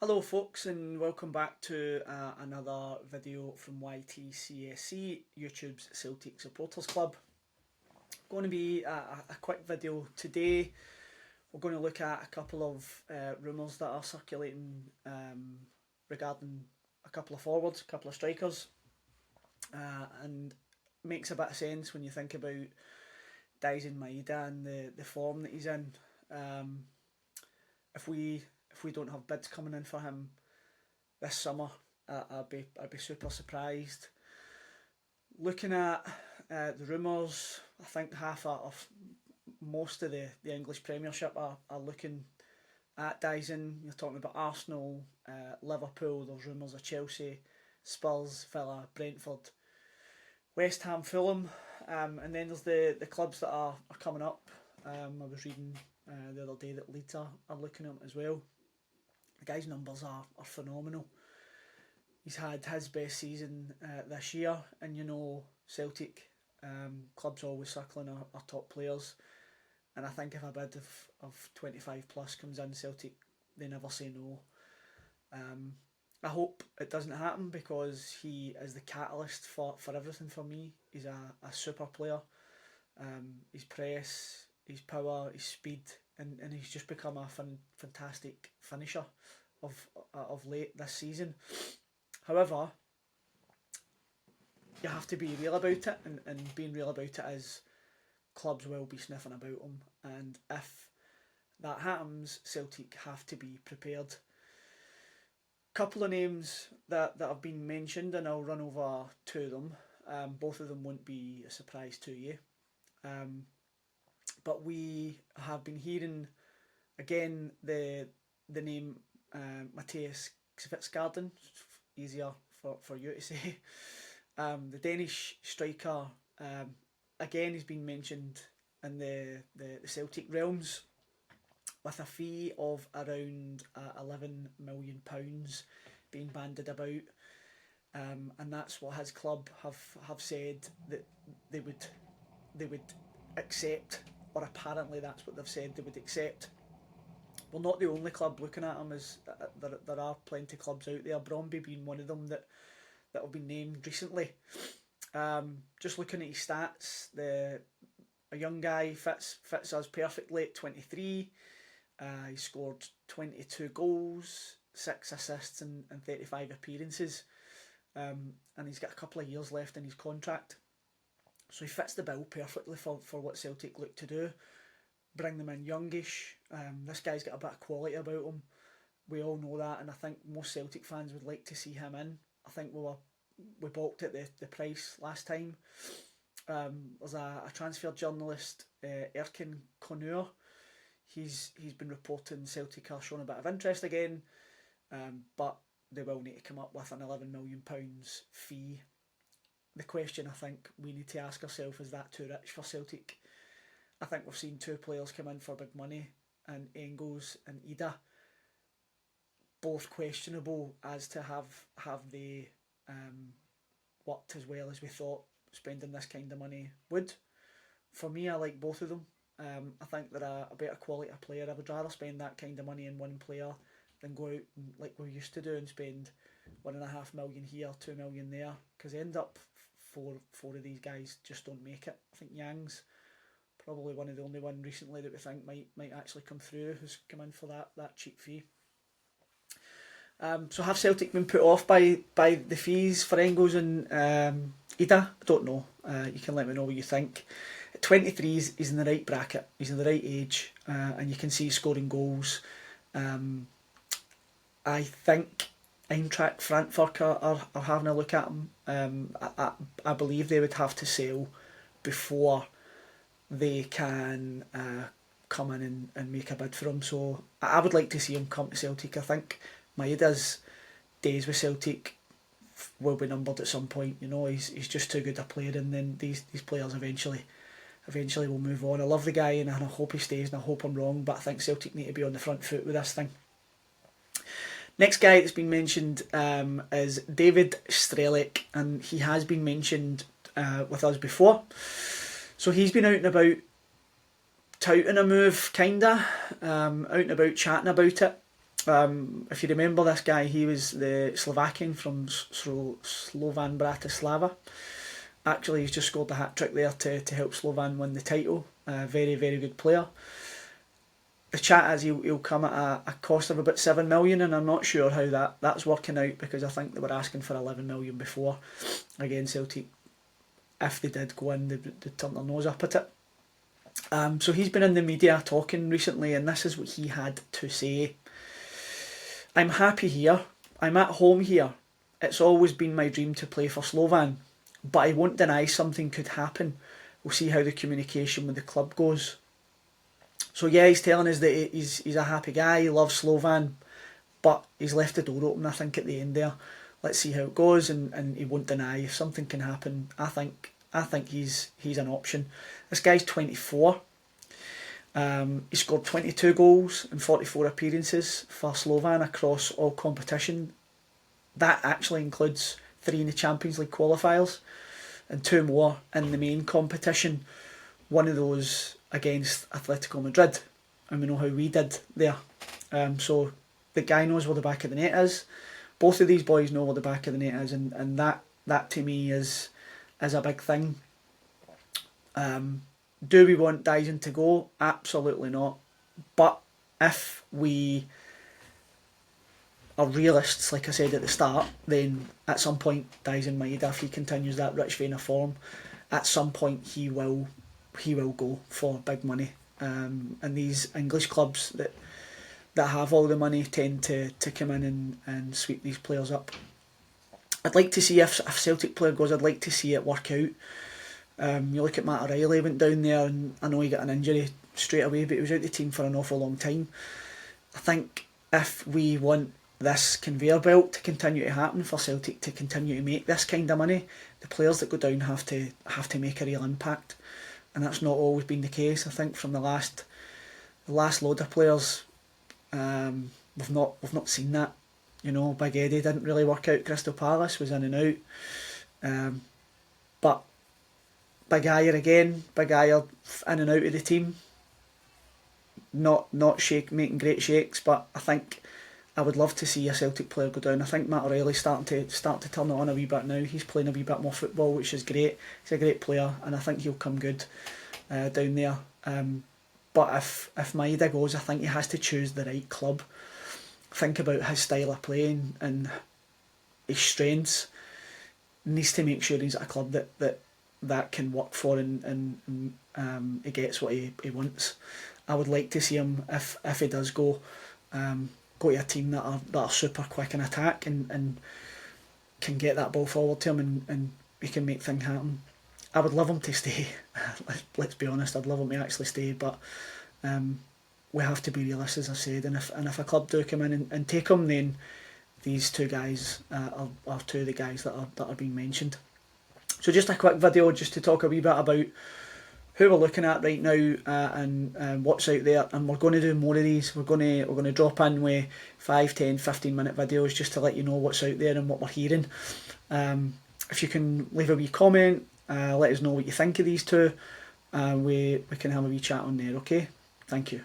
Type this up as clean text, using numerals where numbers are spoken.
Hello folks and welcome back to another video from YTCSC, YouTube's Celtic Supporters Club. Going to be a quick video today. We're going to look at a couple of rumours that are circulating regarding a couple of forwards, a couple of strikers, and makes a bit of sense when you think about Daisen Maeda and the form that he's in. If we don't have bids coming in for him this summer, I'd be super surprised. Looking at the rumours, I think half of most of the English Premiership are looking at Dyson. You're talking about Arsenal, Liverpool, there's rumours of Chelsea, Spurs, Villa, Brentford, West Ham, Fulham, and then there's the clubs that are coming up. I was reading the other day that Leeds are looking at him as well. The guy's numbers are phenomenal. He's had his best season this year, and you know Celtic clubs always circling our top players, and I think if a bid of 25 plus comes in, Celtic, they never say no. I hope it doesn't happen because he is the catalyst for everything for me. He's a super player. His press, his power, his speed, and he's just become a fantastic finisher of late this season. However, you have to be real about it, and being real about it is clubs will be sniffing about him, and if that happens, Celtic have to be prepared. Couple of names that have been mentioned, and I'll run over two of them. Both of them won't be a surprise to you. But we have been hearing again the name Matthias Kvitsgarden, easier for you to say. The Danish striker, again, has been mentioned in the Celtic realms with a fee of around £11 million being bandied about, and that's what his club have said that they would accept, or apparently that's what they've said they would accept. We're not the only club looking at him, as there are plenty of clubs out there, Bromby being one of them that have been named recently. Just looking at his stats, a young guy fits us perfectly at 23. He scored 22 goals, 6 assists in 35 appearances, and he's got a couple of years left in his contract. So he fits the bill perfectly for what Celtic look to do. Bring them in youngish. This guy's got a bit of quality about him. We all know that, and I think most Celtic fans would like to see him in. I think we balked at the price last time. There's a transfer journalist, Erkin Konur. He's been reporting Celtic are showing a bit of interest again, but they will need to come up with an £11 million fee. The question I think we need to ask ourselves, is that too rich for Celtic? I think we've seen two players come in for big money, and Engels and Ida, both questionable as to have they worked as well as we thought spending this kind of money would. For me, I like both of them. I think they're a better quality player. I would rather spend that kind of money in one player than go out and, like we used to do, and spend £1.5 million here, £2 million there, because end up four of these guys just don't make it. I think Yang's probably one of the only one recently that we think might actually come through, who's come in for that cheap fee. So have Celtic been put off by the fees for Engels and Ida? I don't know. You can let me know what you think. At 23, he's in the right bracket. He's in the right age, and you can see he's scoring goals. I think Eintracht Frankfurt are having a look at him. I believe they would have to sell before they can come in and make a bid for him. So I would like to see him come to Celtic. I think Maeda's days with Celtic will be numbered at some point. You know, he's just too good a player, and then these players eventually will move on. I love the guy, and I hope he stays, and I hope I'm wrong, but I think Celtic need to be on the front foot with this thing. Next guy that's been mentioned is David Strelec, and he has been mentioned with us before. So he's been out and about touting a move, kinda, out and about chatting about it. If you remember this guy, he was the Slovakian from Slovan Bratislava. Actually, he's just scored the hat-trick there to help Slovan win the title. Very, very good player. The chat is he'll come at a cost of about 7 million, and I'm not sure how that's working out, because I think they were asking for 11 million before. Again, Celtic, if they did go in, they'd turn their nose up at it. So he's been in the media talking recently, and this is what he had to say. I'm happy here. I'm at home here. It's always been my dream to play for Slovan, but I won't deny something could happen. We'll see how the communication with the club goes. So yeah, he's telling us that he's a happy guy, he loves Slovan, but he's left the door open, I think, at the end there. Let's see how it goes, and he won't deny if something can happen. I think he's an option. This guy's 24. He scored 22 goals in 44 appearances for Slovan across all competition. That actually includes 3 in the Champions League qualifiers and 2 more in the main competition. One of those against Atletico Madrid, and we know how we did there. So the guy knows where the back of the net is. Both of these boys know where the back of the net is, and that to me is a big thing. Do we want Dyson to go? Absolutely not. But if we are realists, like I said at the start, then at some point Dyson Maeda, if he continues that rich vein of form, at some point he will go for big money. And these English clubs that have all the money tend to come in and sweep these players up. I'd like to see if Celtic player goes, I'd like to see it work out. You look at Matt O'Reilly, went down there, and I know he got an injury straight away, but he was out the team for an awful long time. I think if we want this conveyor belt to continue to happen, for Celtic to continue to make this kind of money, the players that go down have to make a real impact, and that's not always been the case. I think from the last load of players, we've not seen that. You know, Big Eddie didn't really work out. Crystal Palace was in and out, but Big Ayer again, Big Ayer in and out of the team. Not making great shakes, but I think I would love to see a Celtic player go down. I think Matt O'Reilly's starting to turn it on a wee bit now. He's playing a wee bit more football, which is great. He's a great player, and I think he'll come good down there. But if Maeda goes, I think he has to choose the right club. Think about his style of playing and his strengths. He needs to make sure he's at a club that can work for, and he gets what he wants. I would like to see him, if he does go to a team that are super quick in attack and can get that ball forward to him, and we can make things happen. I would love him to stay. Let's be honest, I'd love him to actually stay, but we have to be realistic, as I said, and if a club do come in and take him, then these two guys are two of the guys that are being mentioned. So just a quick video just to talk a wee bit about who we're looking at right now, and what's out there, and we're going to do more of these. We're going to drop in with 5, 10, 15 minute videos just to let you know what's out there and what we're hearing. If you can leave a wee comment, let us know what you think of these two, we can have a wee chat on there, okay? Thank you.